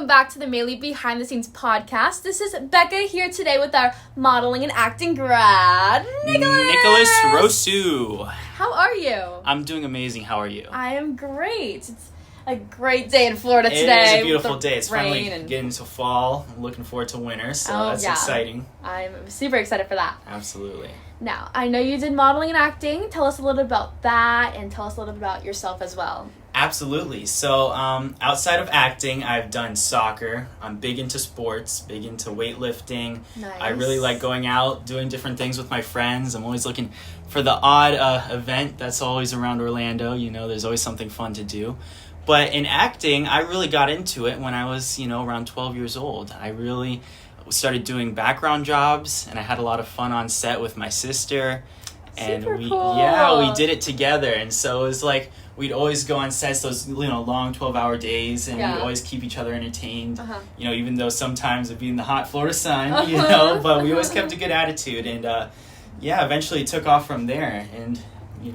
Back to the Maile Behind The Scenes podcast. This is Becca here today with our modeling and acting grad, Nicholas Rosu. How are you? I'm doing amazing. How are you? I am great. It's a great day in Florida today. It is a beautiful day. It's finally getting to fall. I'm looking forward to winter, so that's exciting. I'm super excited for that. Absolutely. Now, I know you did modeling and acting. Tell us a little bit about that and tell us a little bit about yourself as well. Absolutely. So outside of acting, I've done soccer. I'm big into sports, big into weightlifting. Nice. I really like going out, doing different things with my friends. I'm always looking for the odd event that's always around Orlando. You know, there's always something fun to do. But in acting, I really got into it when I was, around 12 years old. I really started doing background jobs, and I had a lot of fun on set with my sister. And Super we cool. did it together. And so it was like we'd always go on sets those long 12-hour days, and we'd always keep each other entertained. Even though sometimes it'd be in the hot Florida sun, but we always kept a good attitude. And eventually it took off from there. And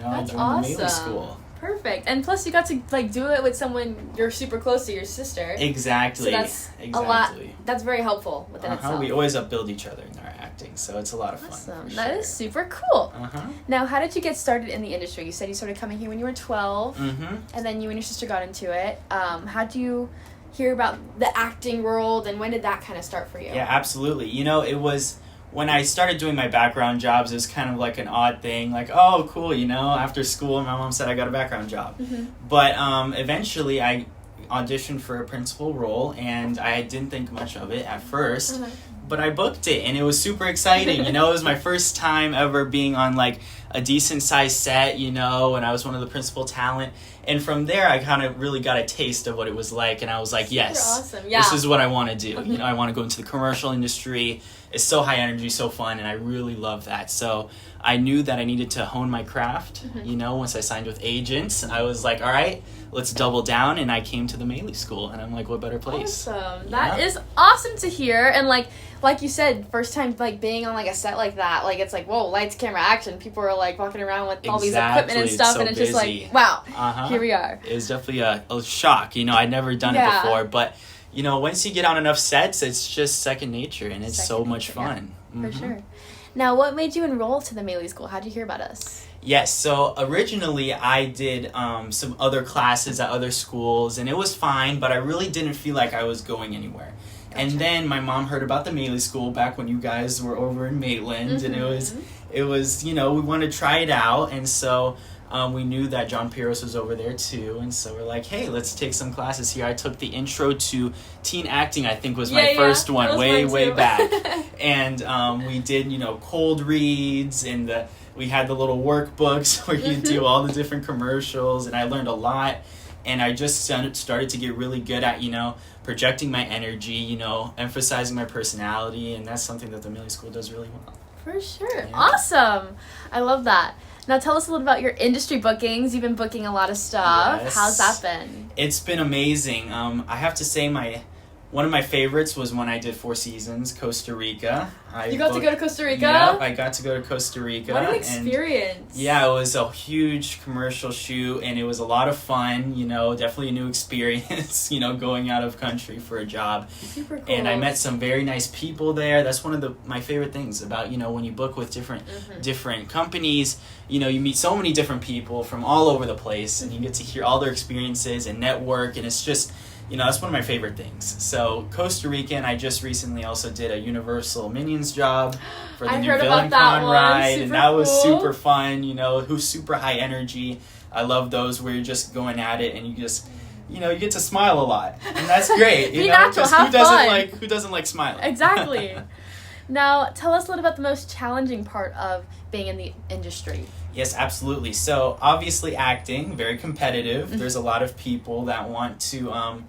I joined the Maile School. Perfect. And plus you got to do it with someone you're super close to, your sister. Exactly. So that's a lot. That's very helpful within itself. We always upbuild each other in our acting, so it's a lot of fun. Awesome. That is super cool. Now, how did you get started in the industry? You said you started coming here when you were 12, and then you and your sister got into it. How did you hear about the acting world, and when did that kind of start for you? Yeah, absolutely. It was when I started doing my background jobs, it was kind of like an odd thing, like, oh, cool, after school, my mom said I got a background job. But eventually I auditioned for a principal role, and I didn't think much of it at first, but I booked it, and it was super exciting. It was my first time ever being on like a decent sized set, and I was one of the principal talent. And from there, I kind of really got a taste of what it was like, and I was like, yes, awesome. Yeah. This is what I want to do. I want to go into the commercial industry. It's so high energy, so fun, and I really love that. So I knew that I needed to hone my craft. Once I signed with agents, I was like, all right, let's double down. And I came to the Maile School, and I'm like, what better place? Awesome. That is awesome to hear. And like you said, first time being on a set like that, it's like, whoa, lights, camera, action. People are walking around with all these equipment and stuff, so and it's busy. Just wow, here we are. It was definitely a shock. I'd never done it before, but once you get on enough sets, it's just second nature, and it's so much fun. For sure. Now, what made you enroll to the Maile School? How did you hear about us? Yes, so originally I did some other classes at other schools, and it was fine, but I really didn't feel like I was going anywhere. Gotcha. And then my mom heard about the Maile School back when you guys were over in Maitland, and it was we wanted to try it out, and so we knew that John Piros was over there too, and so we're like, hey, let's take some classes here. I took the Intro to Teen Acting, I think was my first one, way back. And we did, cold reads, and we had the little workbooks where you do all the different commercials, and I learned a lot. And I just started to get really good at, projecting my energy, emphasizing my personality, and that's something that the Maile School does really well. For sure. Yeah. Awesome. I love that. Now tell us a little about your industry bookings. You've been booking a lot of stuff. Yes. How's that been? It's been amazing. I have to say one of my favorites was when I did 4 Seasons, Costa Rica. You got to go to Costa Rica? Yep, I got to go to Costa Rica. What an experience. And, it was a huge commercial shoot, and it was a lot of fun, definitely a new experience, going out of country for a job. Super cool. And I met some very nice people there. That's one of my favorite things about, when you book with different companies, you meet so many different people from all over the place, and you get to hear all their experiences and network, and it's just... that's one of my favorite things. So Costa Rica, and I just recently also did a Universal Minions job for the new Villain Con ride, and that was super fun. Who's super high energy. I love those where you're just going at it, and you just, you get to smile a lot, and that's great. Be natural, have fun. Who doesn't like smiling? Exactly. Now, tell us a little about the most challenging part of being in the industry. Yes, absolutely. So obviously acting, very competitive. There's a lot of people that want to,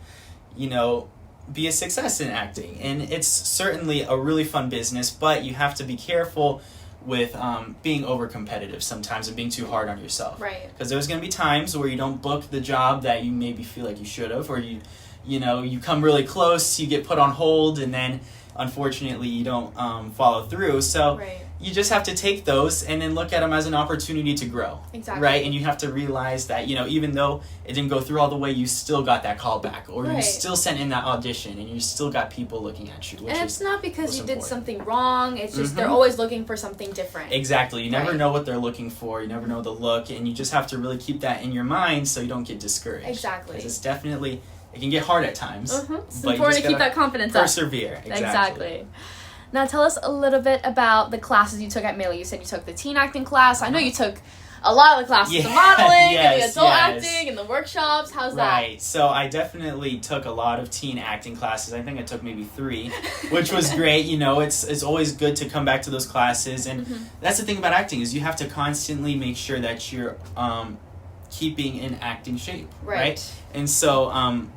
be a success in acting. And it's certainly a really fun business, but you have to be careful with being over competitive sometimes and being too hard on yourself. Right. Because there's going to be times where you don't book the job that you maybe feel like you should have, or you come really close, you get put on hold, and then unfortunately you don't follow through. So you just have to take those and then look at them as an opportunity to grow. Exactly. Right? And you have to realize that, even though it didn't go through all the way, you still got that call back, or you still sent in that audition, and you still got people looking at you. And it's not because you did something wrong. It's just they're always looking for something different. Exactly. You never know what they're looking for. You never know the look, and you just have to really keep that in your mind so you don't get discouraged. Exactly. Because it's definitely, it can get hard at times. It's important to keep that confidence up. Persevere. Exactly. Now tell us a little bit about the classes you took at Maile. You said you took the teen acting class. I know you took a lot of the classes, the modeling and the adult acting and the workshops. How's that? Right. So I definitely took a lot of teen acting classes. I think I took maybe 3, which was great. It's always good to come back to those classes. And that's the thing about acting, is you have to constantly make sure that you're keeping in acting shape. Right? And so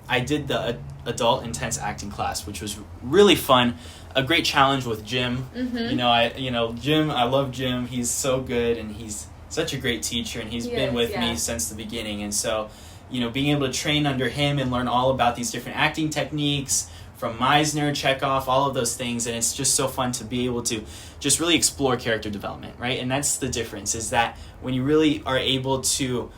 I did the adult intense acting class, which was really fun. A great challenge with Jim. Jim, I love Jim. He's so good, and he's such a great teacher, and he's been with me since the beginning. And so, being able to train under him and learn all about these different acting techniques from Meisner, Chekhov, all of those things, and it's just so fun to be able to just really explore character development, right? And that's the difference, is that when you really are able to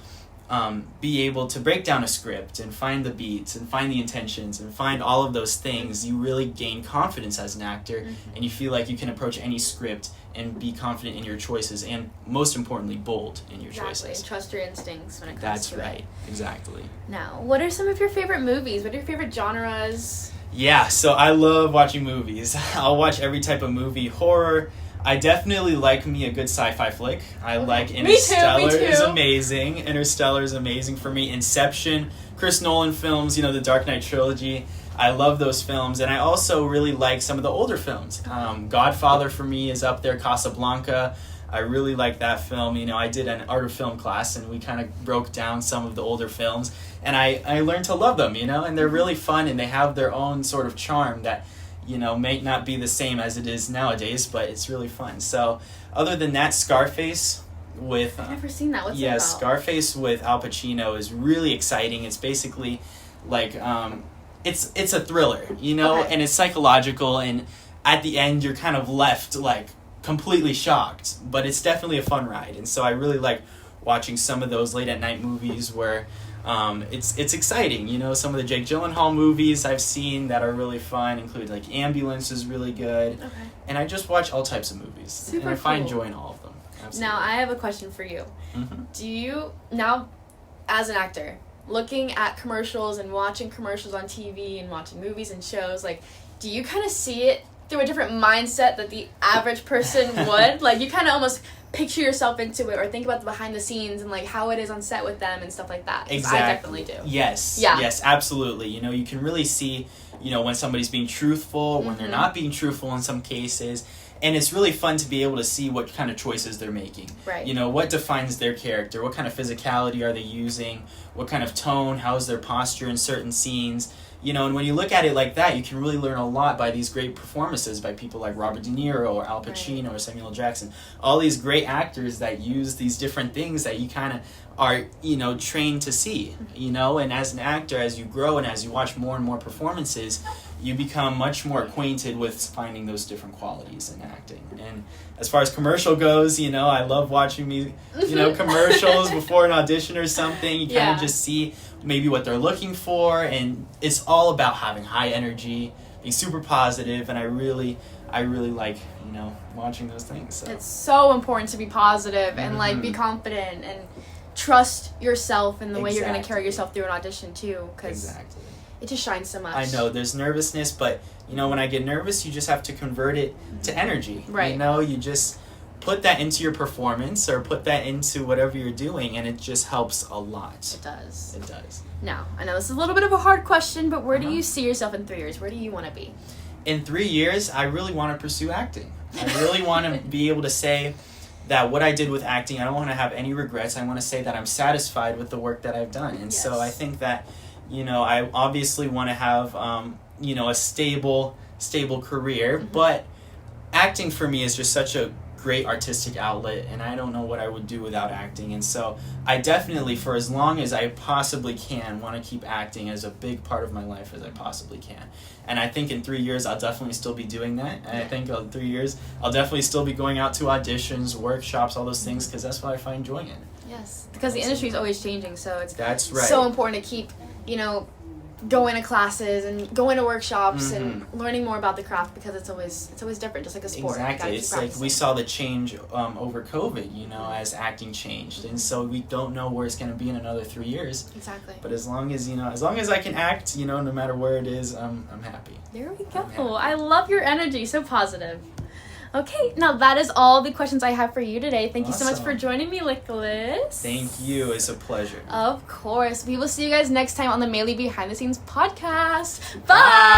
be able to break down a script and find the beats and find the intentions and find all of those things, you really gain confidence as an actor, and you feel like you can approach any script and be confident in your choices, and most importantly, bold in your choices. And trust your instincts when it comes That's to right. it. Exactly. Now, what are some of your favorite movies? What are your favorite genres? Yeah, so I love watching movies. I'll watch every type of movie. Horror. I definitely like me a good sci-fi flick. I like Interstellar. Me too. Is amazing. Interstellar is amazing for me. Inception, Chris Nolan films, the Dark Knight trilogy. I love those films, and I also really like some of the older films. Godfather for me is up there. Casablanca. I really like that film. I did an art of film class, and we kind of broke down some of the older films, and I learned to love them. And they're really fun, and they have their own sort of charm that may not be the same as it is nowadays, but it's really fun. So, other than that, Scarface with... I've never seen that. What's it about? Scarface with Al Pacino is really exciting. It's basically like... It's a thriller, and it's psychological, and at the end, you're kind of left, completely shocked. But it's definitely a fun ride, and so I really like watching some of those late-at-night movies where... it's exciting, some of the Jake Gyllenhaal movies I've seen that are really fun include Ambulance is really good. Okay. And I just watch all types of movies. Super and I find cool. joy in all of them. Absolutely. Now, I have a question for you. Do you, now, as an actor, looking at commercials and watching commercials on TV and watching movies and shows, do you kind of see it through a different mindset that the average person would? You kind of almost picture yourself into it, or think about the behind the scenes and how it is on set with them and stuff like that. Exactly. I definitely do. Yes. Yeah. Yes, absolutely. You can really see, when somebody's being truthful, when they're not being truthful in some cases. And it's really fun to be able to see what kind of choices they're making. Right. What defines their character? What kind of physicality are they using? What kind of tone? How is their posture in certain scenes? And when you look at it like that, you can really learn a lot by these great performances by people like Robert De Niro or Al Pacino or Samuel L. Jackson. All these great actors that use these different things that you kind of are, trained to see, And as an actor, as you grow and as you watch more and more performances, you become much more acquainted with finding those different qualities in acting. And as far as commercial goes, I love watching commercials before an audition or something. You kind of just see maybe what they're looking for, and it's all about having high energy, being super positive, and I really like, watching those things. So. It's so important to be positive and be confident and trust yourself in the way you're going to carry yourself through an audition too, because it just shines so much. I know there's nervousness, but when I get nervous, you just have to convert it to energy. Right. You just put that into your performance or put that into whatever you're doing, and it just helps a lot. It does. It does. Now, I know this is a little bit of a hard question, but where do you see yourself in 3 years? Where do you want to be? In 3 years, I really want to pursue acting. I really want to be able to say that what I did with acting, I don't want to have any regrets. I want to say that I'm satisfied with the work that I've done. And so I think that, I obviously want to have, a stable career, but acting for me is just such a great artistic outlet, and I don't know what I would do without acting. And so I definitely, for as long as I possibly can, want to keep acting as a big part of my life as I possibly can. And I think in 3 years I'll definitely still be doing that. And I think in 3 years I'll definitely still be going out to auditions, workshops, all those things, because that's what I find joy in. Yes, because the industry is always changing, so it's that's right. so important to keep, going to classes and going to workshops and learning more about the craft, because it's always different, just like a sport. Exactly. It's like we saw the change over COVID, as acting changed, and so we don't know where it's going to be in another 3 years. Exactly. But as long as I can act, no matter where it is, I'm happy. There we go. I love your energy, so positive. Okay, now that is all the questions I have for you today. Thank you so much for joining me, Nicholas. Thank you. It's a pleasure. Of course. We will see you guys next time on the Maile Behind the Scenes podcast. Bye!